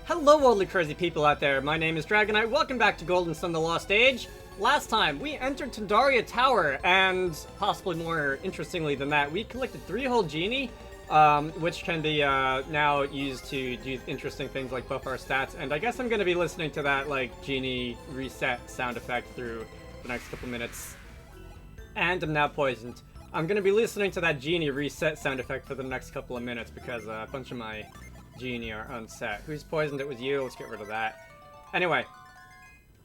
Hello, worldly crazy people out there. My name is Dragonite. Welcome back to Golden Sun: The Lost Age. Last time, we entered Tundaria Tower, and possibly more interestingly than that, we collected 3 whole genie, which can be now used to do interesting things like buff our stats. And I guess I'm going to be listening to that genie reset sound effect through the next couple minutes. And I'm now poisoned. I'm going to be listening to that genie reset sound effect for the next couple of minutes because a bunch of my genie are unset. Who's poisoned? It was you. Let's get rid of that. Anyway,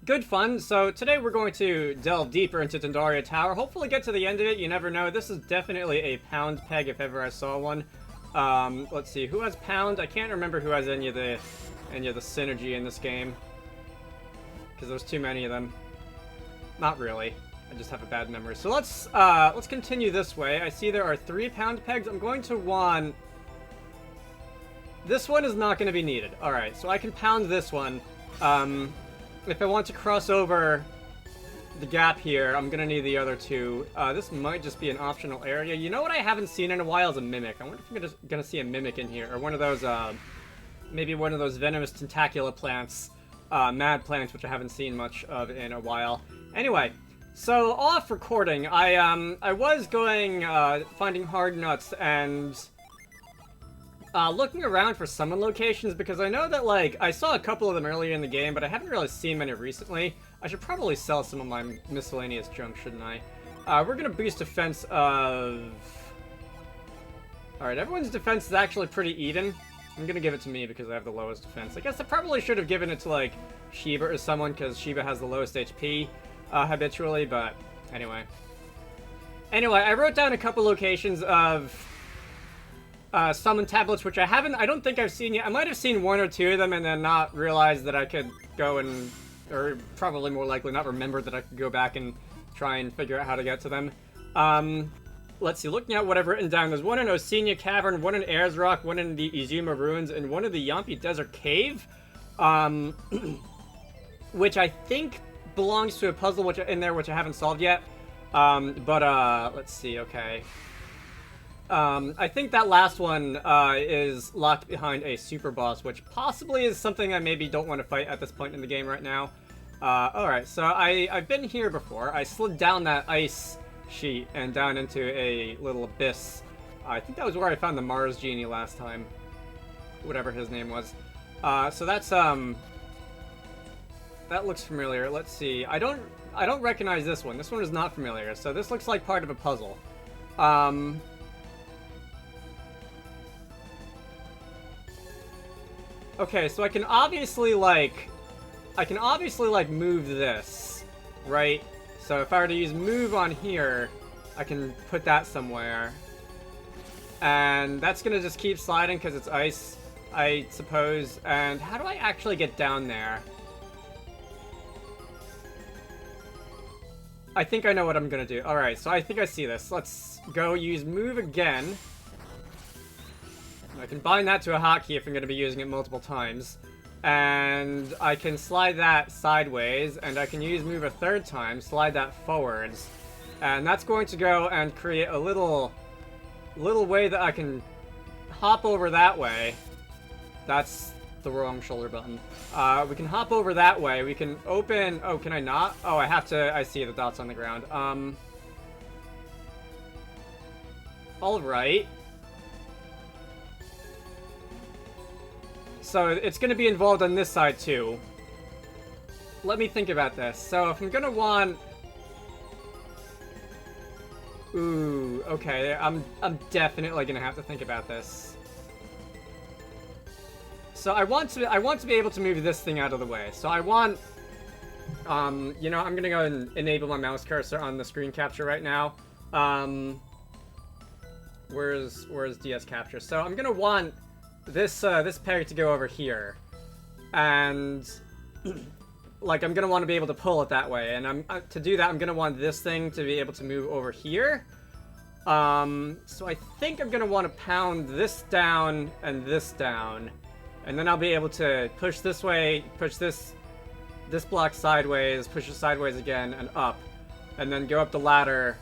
good fun. So today we're going to delve deeper into Tundaria Tower. Hopefully get to the end of it. You never know. This is definitely a pound peg if ever I saw one. Let's see. Who has pound? I can't remember who has any of the synergy in this game, because there's too many of them. Not really. I just have a bad memory. So let's continue this way. I see there are 3 pound pegs. I'm going to want... This one is not going to be needed. Alright, so I can pound this one. If I want to cross over the gap here, I'm going to need the other 2. This might just be an optional area. You know what I haven't seen in a while is a mimic. I wonder if I'm going to see a mimic in here. Or one of those, maybe one of those venomous tentacula plants. Mad plants, which I haven't seen much of in a while. Anyway, so off recording, I was going, finding hard nuts and... looking around for summon locations, because I know that, I saw a couple of them earlier in the game, but I haven't really seen many recently. I should probably sell some of my miscellaneous junk, shouldn't I? We're gonna boost defense of... Alright, everyone's defense is actually pretty even. I'm gonna give it to me because I have the lowest defense. I guess I probably should have given it to, Shiba or someone, because Shiba has the lowest HP, habitually, but anyway. Anyway, I wrote down a couple locations of... summon tablets, which I don't think I've seen yet. I might have seen 1 or 2 of them and then not realized that I could go and, or probably more likely not remember that I could go back and try and figure out how to get to them. Let's see, looking at what I've written down, there's 1 in Osenia Cavern, 1 in Ayers Rock, 1 in the Izuma Ruins, and 1 in the Yampi Desert Cave, which I think belongs to a puzzle which I haven't solved yet. Let's see, okay. I think that last one is locked behind a super boss, which possibly is something I maybe don't want to fight at this point in the game right now. Alright, so I've been here before. I slid down that ice sheet and down into a little abyss. I think that was where I found the Mars Genie last time. Whatever his name was. So that's, that looks familiar. Let's see. I don't recognize this one. This one is not familiar, so this looks like part of a puzzle. Okay, so I can obviously, move this, right? So if I were to use move on here, I can put that somewhere. And that's gonna just keep sliding because it's ice, I suppose. And how do I actually get down there? I think I know what I'm gonna do. Alright, so I think I see this. Let's go use move again. I can bind that to a hotkey if I'm going to be using it multiple times. And I can slide that sideways, and I can use move a 3rd time, slide that forwards. And that's going to go and create a little way that I can hop over that way. That's the wrong shoulder button. We can hop over that way. We can open... Oh, can I not? Oh, I have to... I see the dots on the ground. Alright. So it's going to be involved on this side too. Let me think about this. So if I'm going to want... Ooh, okay. I'm definitely going to have to think about this. So I want to be able to move this thing out of the way. So I want... you know, I'm going to go and enable my mouse cursor on the screen capture right now. Where's DS capture? So I'm going to want... this peg to go over here, and I'm gonna want to be able to pull it that way, and to do that I'm gonna want this thing to be able to move over here. So I think I'm gonna want to pound this down and this down, and then I'll be able to push this way, push this block sideways, push it sideways again and up, and then go up the ladder,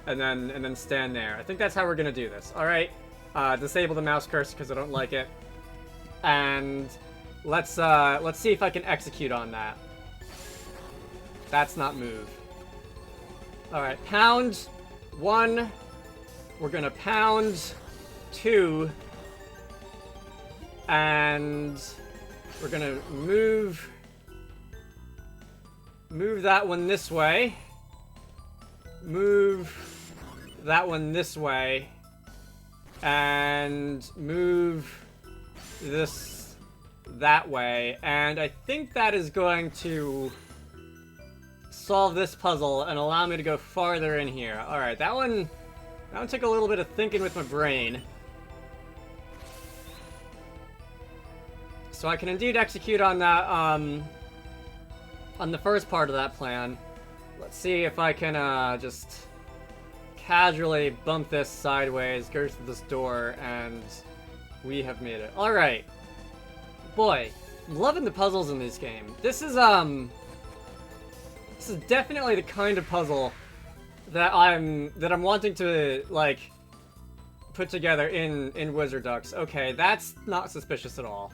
and then stand there. I think that's how we're gonna do this. All right. Disable the mouse cursor because I don't like it. And Let's see if I can execute on that. That's not move. Alright, pound 1. We're gonna pound 2. And we're gonna move that one this way. Move that one this way. And move this that way. And I think that is going to solve this puzzle and allow me to go farther in here. Alright, that one took a little bit of thinking with my brain. So I can indeed execute on that, on the first part of that plan. Let's see if I can, just casually bump this sideways, go through this door, and we have made it. Alright. Boy, I'm loving the puzzles in this game. This is definitely the kind of puzzle that I'm wanting to, like, put together in Wizarducks. Okay, that's not suspicious at all.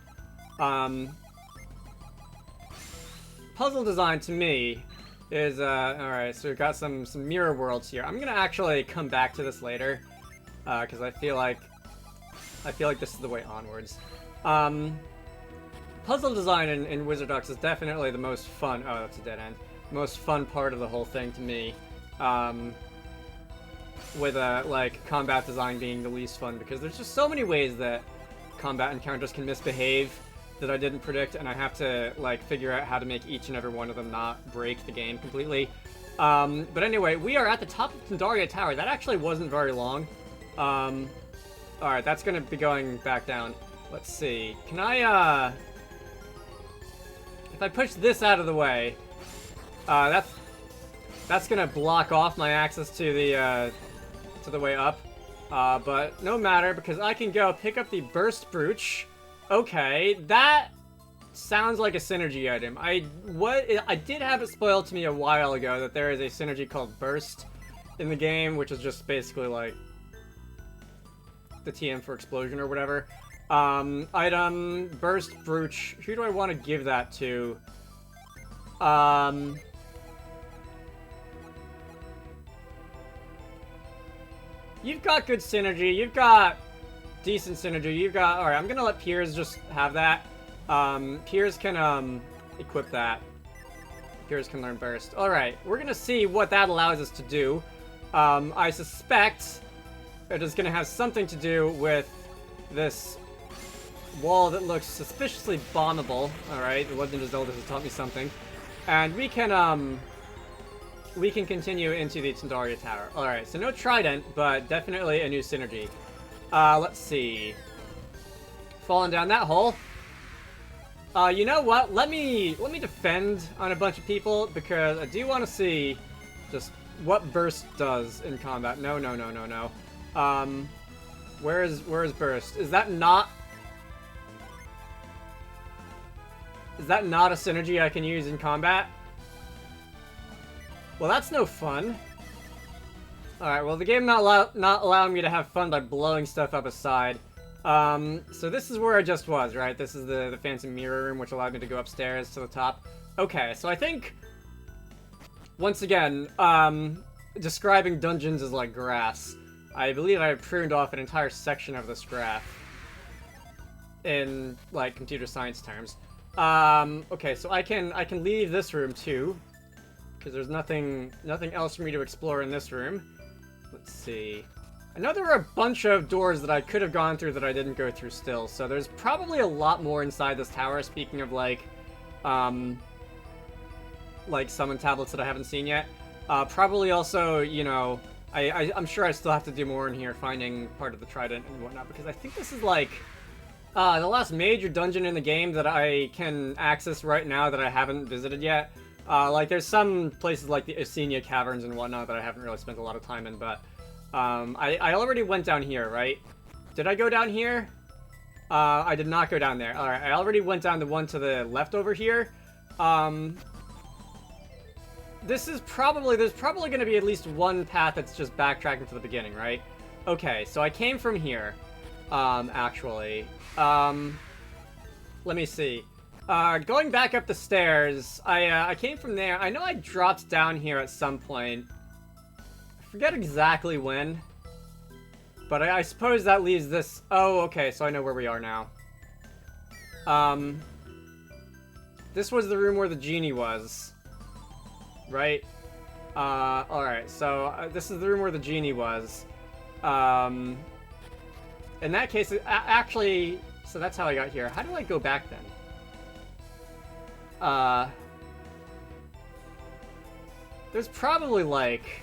Puzzle design to me is, alright, so we've got some mirror worlds here. I'm gonna actually come back to this later, because I feel like this is the way onwards. Puzzle design in Wizarducks is definitely the most fun. Oh, that's a dead end. Most fun part of the whole thing to me. With, like, combat design being the least fun, because there's just so many ways that combat encounters can misbehave that I didn't predict, and I have to, like, figure out how to make each and every one of them not break the game completely. But anyway, we are at the top of Tundaria Tower. That actually wasn't very long. Alright, that's gonna be going back down. Let's see. Can I, if I push this out of the way, that's gonna block off my access to the way up. But no matter, because I can go pick up the Burst Brooch. Okay, that sounds like a synergy item. I did have it spoiled to me a while ago that there is a synergy called Burst in the game, which is just basically like the TM for explosion or whatever. Item, Burst Brooch. Who do I want to give that to? You've got good synergy. You've got decent synergy. You've got... Alright, I'm gonna let Piers just have that. Piers can, equip that. Piers can learn Burst. Alright, we're gonna see what that allows us to do. I suspect it is gonna have something to do with this wall that looks suspiciously bombable. Alright, the Legend of Zelda has taught me something. And we can continue into the Tundaria Tower. Alright, so no trident, but definitely a new synergy. Let's see. Falling down that hole. You know what? Let me defend on a bunch of people, because I do want to see just what Burst does in combat. No. Where is Burst? Is that not a synergy I can use in combat? Well, that's no fun. Alright, well, the game not allowing me to have fun by blowing stuff up aside. So this is where I just was, right? This is the fancy mirror room, which allowed me to go upstairs to the top. Okay, so I think, once again, describing dungeons as like grass. I believe I pruned off an entire section of this graph in, like, computer science terms. Okay, so I can leave this room too, because there's nothing else for me to explore in this room. Let's see. I know there were a bunch of doors that I could have gone through that I didn't go through still, so there's probably a lot more inside this tower, speaking of, like summon tablets that I haven't seen yet. Probably also, you know, I'm sure I still have to do more in here, finding part of the trident and whatnot, because I think this is, like, the last major dungeon in the game that I can access right now that I haven't visited yet. Like, there's some places like the Osenia Caverns and whatnot that I haven't really spent a lot of time in, but I already went down here, right? Did I go down here? I did not go down there. Alright, I already went down the one to the left over here. There's probably going to be at least one path that's just backtracking to the beginning, right? Okay, so I came from here, actually. Let me see. Going back up the stairs, I came from there. I know I dropped down here at some point. I forget exactly when. But I suppose that leaves this... Oh, okay, so I know where we are now. This was the room where the genie was. Right? Alright, so this is the room where the genie was. In that case, actually... So that's how I got here. How do I go back then? There's probably, like,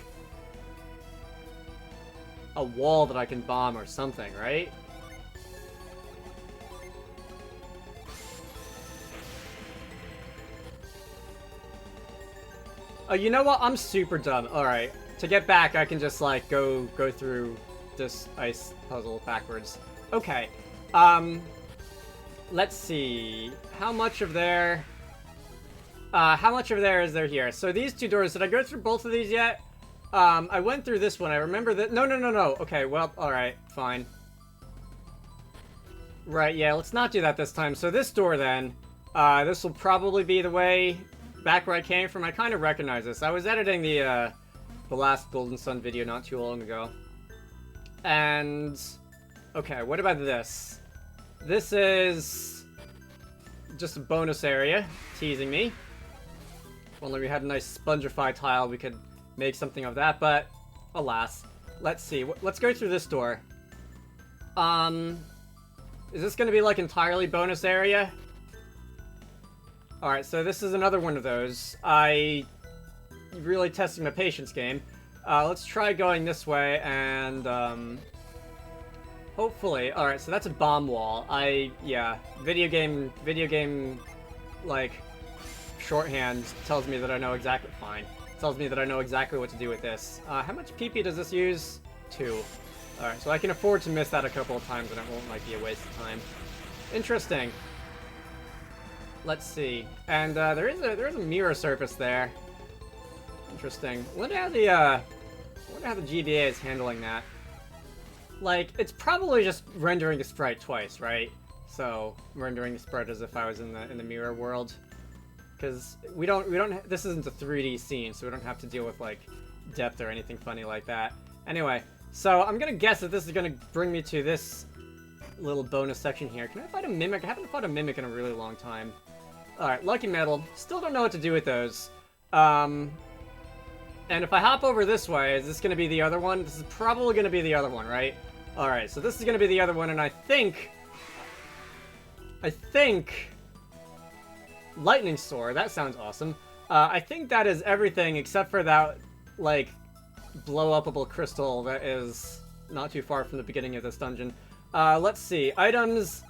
a wall that I can bomb or something, right? Oh, you know what? I'm super dumb. Alright. To get back, I can just, like, go through this ice puzzle backwards. Okay. Let's see. How much of there is there here? So these two doors, did I go through both of these yet? I went through this one. I remember that. No. Okay, well, alright, fine. Right, yeah, let's not do that this time. So this door, then, this will probably be the way back where I came from. I kind of recognize this. I was editing the last Golden Sun video not too long ago. And, okay, what about this? This is just a bonus area, teasing me. If only we had a nice Spongify tile, we could make something of that, but alas. Let's see. Let's go through this door. Is this gonna be, like, entirely bonus area? Alright, so this is another one of those. Really testing my patience game. Let's try going this way, and, hopefully. Alright, so that's a bomb wall. Yeah. Video game, like, shorthand tells me that I know exactly... Fine. Tells me that I know exactly what to do with this. How much PP does this use? 2. Alright, so I can afford to miss that a couple of times and it won't, like, be a waste of time. Interesting. Let's see. And, there is a mirror surface there. Interesting. Wonder how the GBA is handling that. Like, it's probably just rendering the sprite twice, right? So, rendering the sprite as if I was in the mirror world. Because we don't, this isn't a 3D scene, so we don't have to deal with, like, depth or anything funny like that. Anyway, so I'm gonna guess that this is gonna bring me to this little bonus section here. Can I find a Mimic? I haven't fought a Mimic in a really long time. Alright, Lucky Metal. Still don't know what to do with those. And if I hop over this way, is this gonna be the other one? This is probably gonna be the other one, right? Alright, so this is gonna be the other one, and I think... Lightning Sword, that sounds awesome. I think that is everything except for that, like, blow-upable crystal that is not too far from the beginning of this dungeon. Let's see. Items,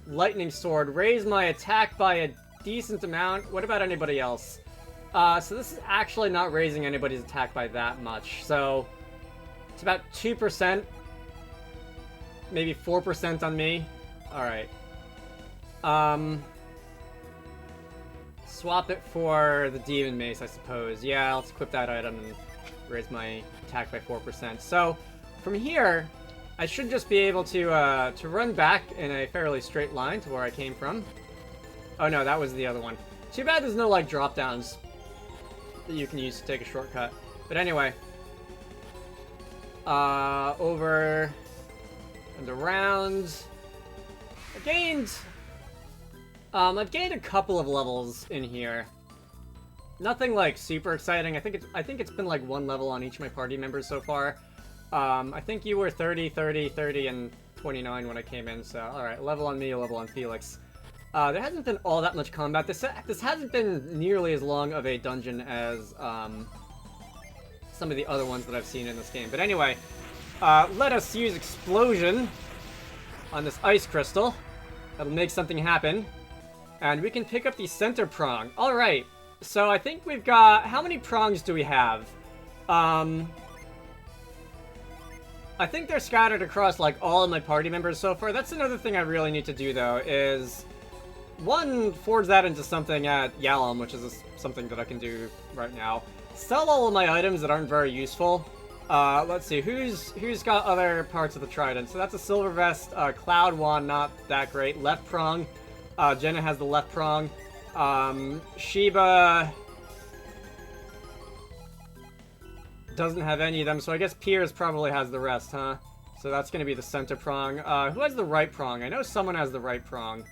Lightning Sword. Raise my attack by a decent amount. What about anybody else? So this is actually not raising anybody's attack by that much. So, it's about 2%. Maybe 4% on me. Alright. Swap it for the Demon Mace, I suppose. Yeah, let's equip that item and raise my attack by 4%. So, from here, I should just be able to run back in a fairly straight line to where I came from. Oh no, that was the other one. Too bad there's no, like, drop-downs that you can use to take a shortcut. But anyway. Over and around. I've gained a couple of levels in here. Nothing, like, super exciting. I think it's been, like, 1 level on each of my party members so far. I think you were 30, 30, 30, and 29 when I came in, so, alright, level on me, a level on Felix. There hasn't been all that much combat. This hasn't been nearly as long of a dungeon as, some of the other ones that I've seen in this game. But anyway, let us use Explosion on this ice crystal. That'll make something happen. And we can pick up the center prong. Alright, so I think we've got... How many prongs do we have? I think they're scattered across, like, all of my party members so far. That's another thing I really need to do, though, is... One, forge that into something at Yalom, which is something that I can do right now. Sell all of my items that aren't very useful. Let's see, who's got other parts of the trident? So that's a silver vest, cloud wand, not that great. Left prong. Jenna has the left prong. Sheba doesn't have any of them, so I guess Piers probably has the rest, huh? So that's gonna be the center prong. Who has the right prong? I know someone has the right prong.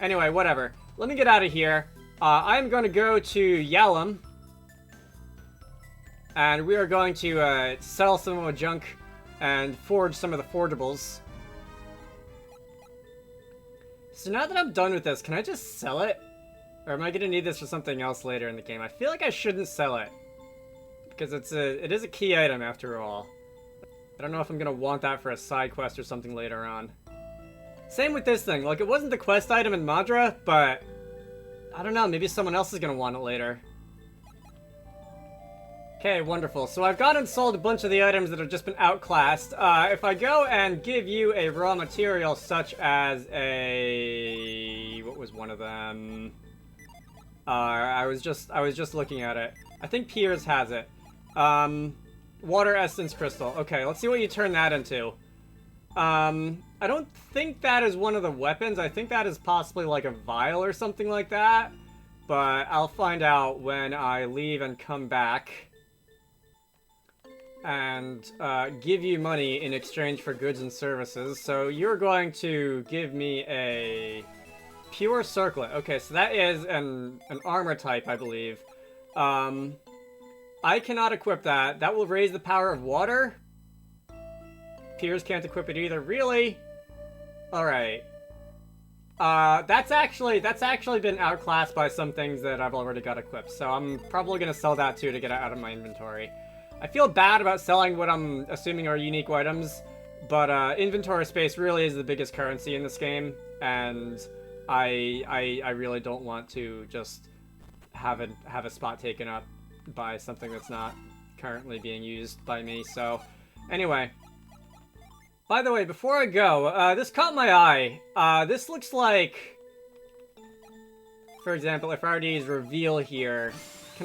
Anyway, whatever. Let me get out of here. I'm gonna go to Yalom. And we are going to sell some of the junk and forge some of the forgeables. So now that I'm done with this, can I just sell it? Or am I going to need this for something else later in the game? I feel like I shouldn't sell it. Because it is a key item after all. I don't know if I'm going to want that for a side quest or something later on. Same with this thing. Like, it wasn't the quest item in Madra, but I don't know. Maybe someone else is going to want it later. Okay, wonderful. So I've gone and sold a bunch of the items that have just been outclassed. If I go and give you a raw material such as a... What was one of them? I was just looking at it. I think Piers has it. Water Essence Crystal. Okay, let's see what you turn that into. I don't think that is one of the weapons. I think that is possibly like a vial or something like that. But I'll find out when I leave and come back. And give you money in exchange for goods and services. So you're going to give me a pure circlet. Okay, so that is an armor type, I believe. I cannot equip that. That will raise the power of water. Piers can't equip it either. Really? Alright. That's actually been outclassed by some things that I've already got equipped. So I'm probably going to sell that too to get it out of my inventory. I feel bad about selling what I'm assuming are unique items, but inventory space really is the biggest currency in this game, and I really don't want to just have a spot taken up by something that's not currently being used by me. So anyway, by the way, before I go, this caught my eye. This looks like, for example, if I were to use reveal here,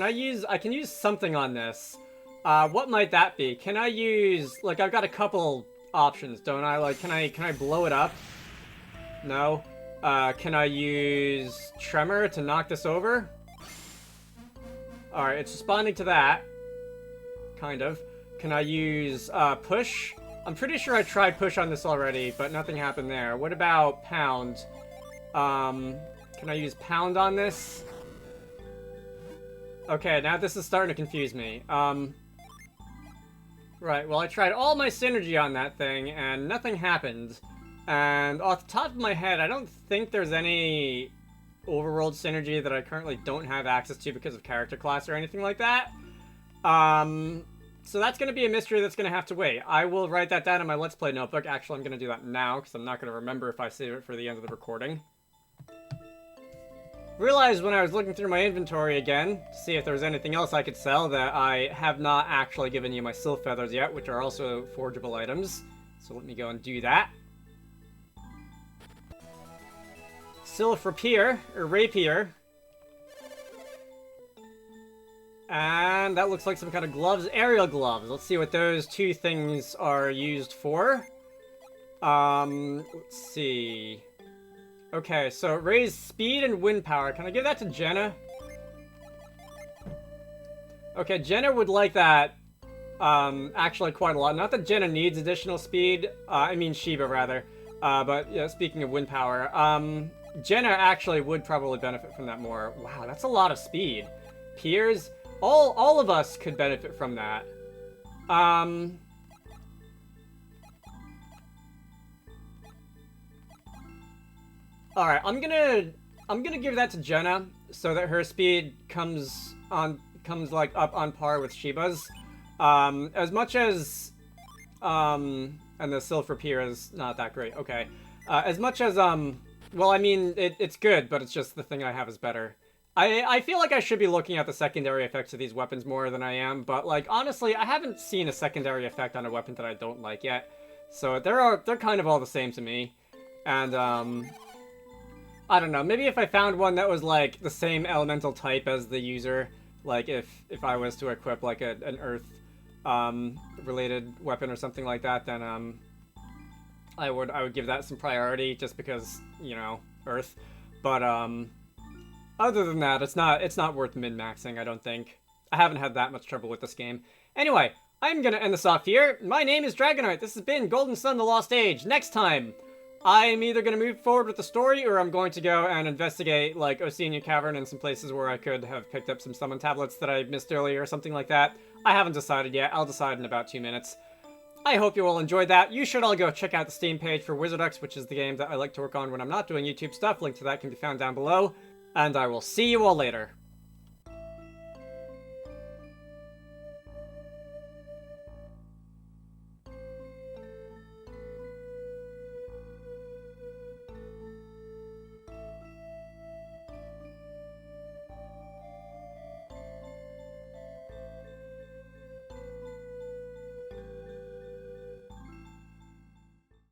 I can use something on this. What might that be? Can I use, like, I've got a couple options, don't I? Like, can I blow it up? No. Can I use Tremor to knock this over? Alright, it's responding to that. Kind of. Can I use, Push? I'm pretty sure I tried Push on this already, but nothing happened there. What about Pound? Can I use Pound on this? Okay, now this is starting to confuse me. Right, well I tried all my synergy on that thing, and nothing happened. And off the top of my head, I don't think there's any overworld synergy that I currently don't have access to because of character class or anything like that. So that's going to be a mystery that's going to have to wait. I will write that down in my Let's Play notebook. Actually, I'm going to do that now, because I'm not going to remember if I save it for the end of the recording. Realized when I was looking through my inventory again, to see if there was anything else I could sell, that I have not actually given you my Sylph Feathers yet, which are also forgeable items. So let me go and do that. Sylph Rapier, or Rapier. And that looks like some kind of gloves, aerial gloves. Let's see what those two things are used for. Let's see. Okay, so raise speed and wind power. Can I give that to Jenna? Okay, Jenna would like that, actually quite a lot. Not that Jenna needs additional speed. I mean Sheba, rather. But, yeah, speaking of wind power, Jenna actually would probably benefit from that more. Wow, that's a lot of speed. Piers, all of us could benefit from that. Alright, I'm gonna give that to Jenna so that her speed comes like up on par with Sheba's. As much as and the Sylph Rapier is not that great. Okay. As much as well, I mean it's good, but it's just the thing I have is better. I feel like I should be looking at the secondary effects of these weapons more than I am, but like honestly, I haven't seen a secondary effect on a weapon that I don't like yet. So they're kind of all the same to me. And I don't know, maybe if I found one that was like the same elemental type as the user, like if I was to equip like an earth related weapon or something like that, then I would give that some priority just because, you know, Earth. But other than that, it's not worth min-maxing, I don't think. I haven't had that much trouble with this game. Anyway, I'm gonna end this off here. My name is Dragonite. This has been Golden Sun: The Lost Age. Next time, I'm either gonna move forward with the story, or I'm going to go and investigate, like, Oceania Cavern and some places where I could have picked up some summon tablets that I missed earlier or something like that. I haven't decided yet. I'll decide in about 2 minutes. I hope you all enjoyed that. You should all go check out the Steam page for Wizarducks, which is the game that I like to work on when I'm not doing YouTube stuff. Link to that can be found down below. And I will see you all later.